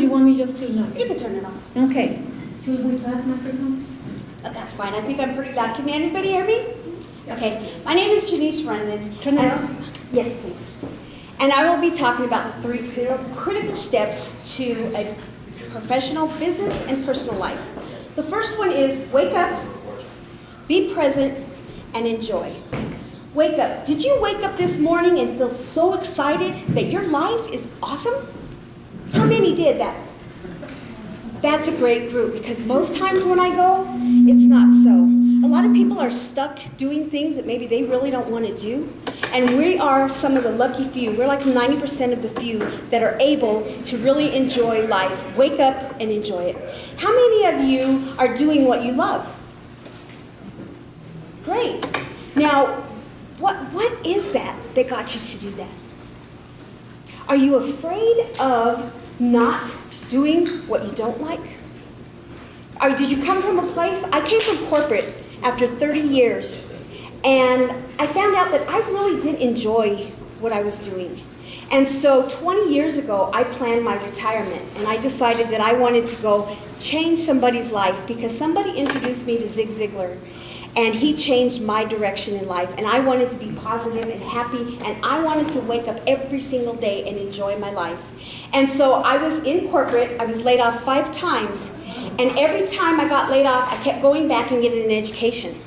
you want me just to not? You can turn it off. Okay. Should we pass microphone? That's fine. I think I'm pretty loud. Can anybody hear me? Okay. My name is Janice Rendon. Turn it off. Yes, please. And I will be talking about the 3 critical steps to a professional, business, and personal life. The first one is wake up, be present, and enjoy. Wake up. Did you wake up this morning and feel so excited that your life is awesome? How many did that? That's a great group, because most times when I go, it's not so. A lot of people are stuck doing things that maybe they really don't want to do. And we are some of the lucky few. We're like 90% of the few that are able to really enjoy life. Wake up and enjoy it. How many of you are doing what you love? Great. Now, what is that got you to do that? Are you afraid of not doing what you don't like? Or did you come from a place? I came from corporate after 30 years, and I found out that I really did enjoy what I was doing. And so 20 years ago, I planned my retirement, and I decided that I wanted to go change somebody's life, because somebody introduced me to Zig Ziglar, and he changed my direction in life, and I wanted to be positive and happy, and I wanted to wake up every single day and enjoy my life. And so I was in corporate. I was laid off 5 times, and every time I got laid off, I kept going back and getting an education.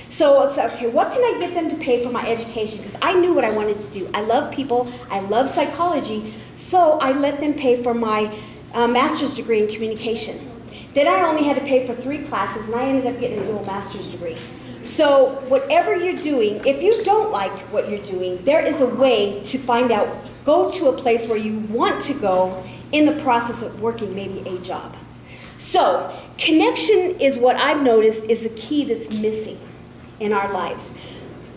So it's okay, what can I get them to pay for my education? Because I knew what I wanted to do. I love people, I love psychology, so I let them pay for my master's degree in communication. Then I only had to pay for 3 classes, and I ended up getting a dual master's degree. So whatever you're doing, if you don't like what you're doing, there is a way to find out, go to a place where you want to go in the process of working maybe a job. So connection is what I've noticed is the key that's missing in our lives.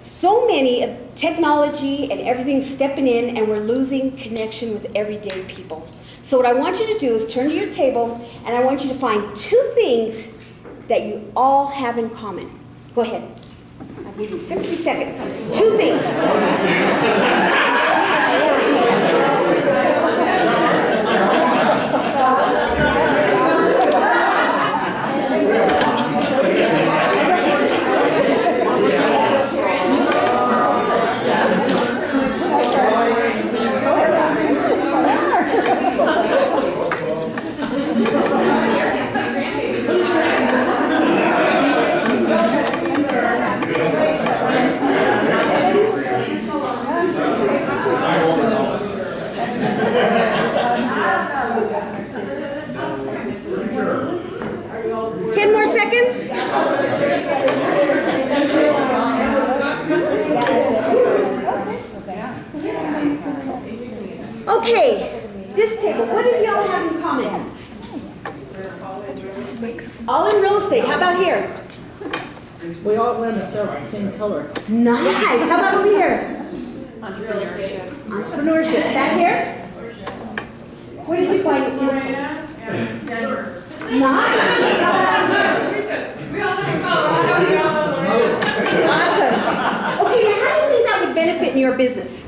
So many of technology and everything stepping in, and we're losing connection with everyday people. So what I want you to do is turn to your table, and I want you to find 2 things that you all have in common. Go ahead. I'll give you 60 seconds. 2 things. Okay, this table, what do y'all have in common? All in real estate. How about here? We all wear the same color. Nice. How about over here? Entrepreneurship. Back here? Where did you find it? Nice. Awesome. Okay, now how do you think that would benefit in your business?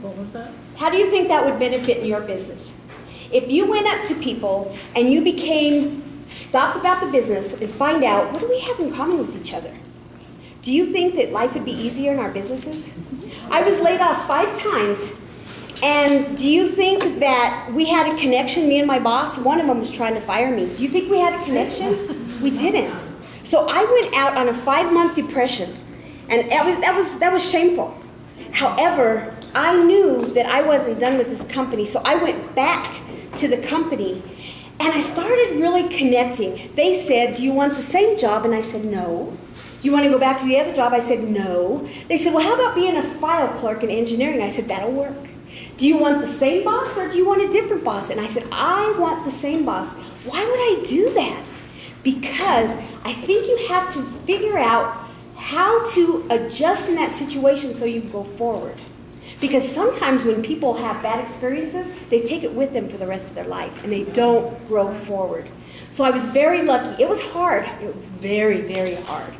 What was that? How do you think that would benefit in your business? If you went up to people and you stop about the business and find out, what do we have in common with each other? Do you think that life would be easier in our businesses? I was laid off 5 times, and do you think that we had a connection, me and my boss? One of them was trying to fire me. Do you think we had a connection? We didn't. So I went out on a 5-month depression, and that was shameful. However, I knew that I wasn't done with this company, so I went back to the company, and I started really connecting. They said, do you want the same job? And I said, no. Do you want to go back to the other job? I said, no. They said, well, how about being a file clerk in engineering? I said, that'll work. Do you want the same boss, or do you want a different boss? And I said, I want the same boss. Why would I do that? Because I think you have to figure out how to adjust in that situation so you can go forward. Because sometimes when people have bad experiences, they take it with them for the rest of their life, and they don't grow forward. So I was very lucky. It was hard. It was very, very hard.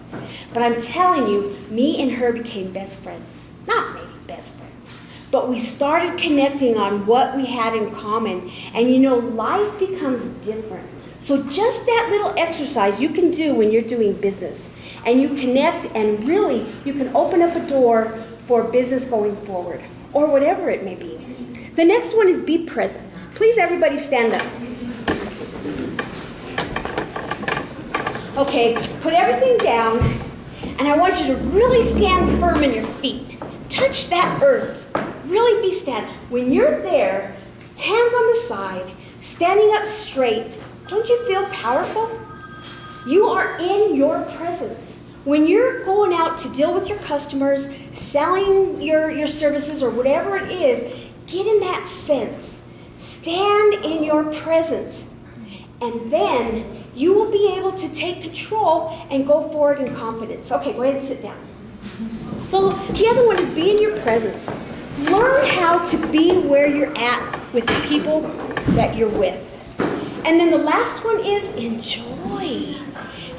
But I'm telling you, me and her became best friends. Not maybe best friends, but we started connecting on what we had in common. And you know, life becomes different. So just that little exercise you can do when you're doing business, and you connect, and really you can open up a door for business going forward, or whatever it may be. The next one is be present. Please, everybody stand up. Okay, put everything down, and I want you to really stand firm in your feet. Touch that earth. Really be stand. When you're there, hands on the side, standing up straight, don't you feel powerful? You are in your presence. When you're going out to deal with your customers, selling your services or whatever it is, get in that sense. Stand in your presence. And then you will be able to take control and go forward in confidence. Okay, go ahead and sit down. So the other one is be in your presence. Learn how to be where you're at with the people that you're with. And then the last one is enjoy.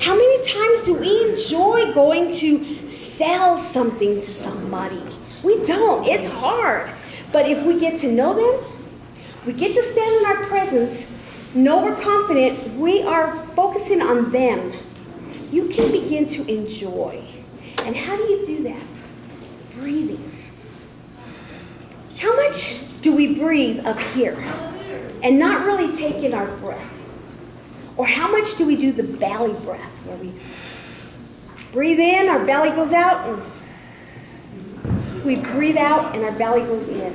How many times do we enjoy going to sell something to somebody? We don't. It's hard. But if we get to know them, we get to stand in our presence, know we're confident, we are focusing on them, you can begin to enjoy. And how do you do that? Breathing. How much do we breathe up here and not really take in our breath? Or how much do we do the belly breath, where we breathe in, our belly goes out, and we breathe out and our belly goes in.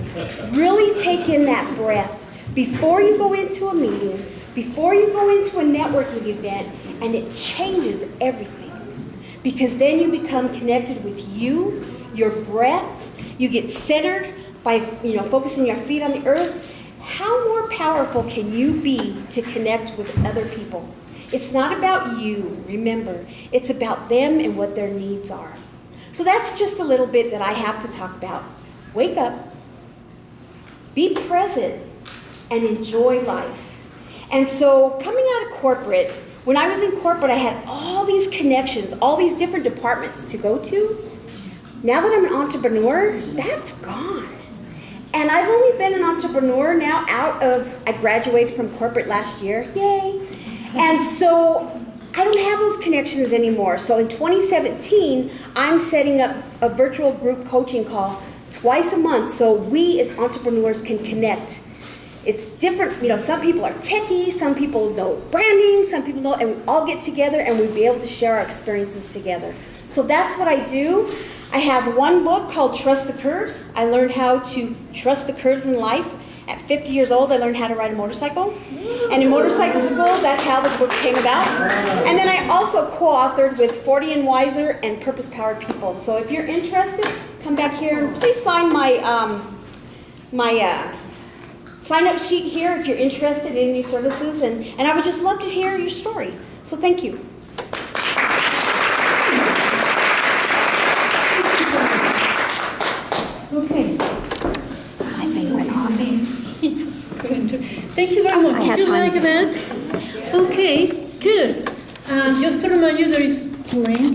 Really take in that breath before you go into a meeting, before you go into a networking event, and it changes everything. Because then you become connected with you, your breath, you get centered by focusing your feet on the earth. How more powerful can you be to connect with other people? It's not about you, remember. It's about them and what their needs are. So that's just a little bit that I have to talk about. Wake up, be present, and enjoy life. And so coming out of corporate, when I was in corporate, I had all these connections, all these different departments to go to. Now that I'm an entrepreneur, that's gone. And I've only been an entrepreneur now I graduated from corporate last year, yay. And so I don't have those connections anymore. So in 2017, I'm setting up a virtual group coaching call twice a month so we as entrepreneurs can connect. It's different, some people are techie, some people know branding, some people know, and we all get together and we'll be able to share our experiences together. So that's what I do. I have one book called Trust the Curves. I learned how to trust the curves in life. At 50 years old, I learned how to ride a motorcycle. And in motorcycle school, that's how the book came about. And then I also co-authored with 40 and Wiser and Purpose Powered People. So if you're interested, come back here and please sign my sign-up sheet here if you're interested in any services. And I would just love to hear your story. So thank you. Okay. I think went off. Thank you very much. I had Did you time. like that? Okay, good. Just to remind you, there is plenty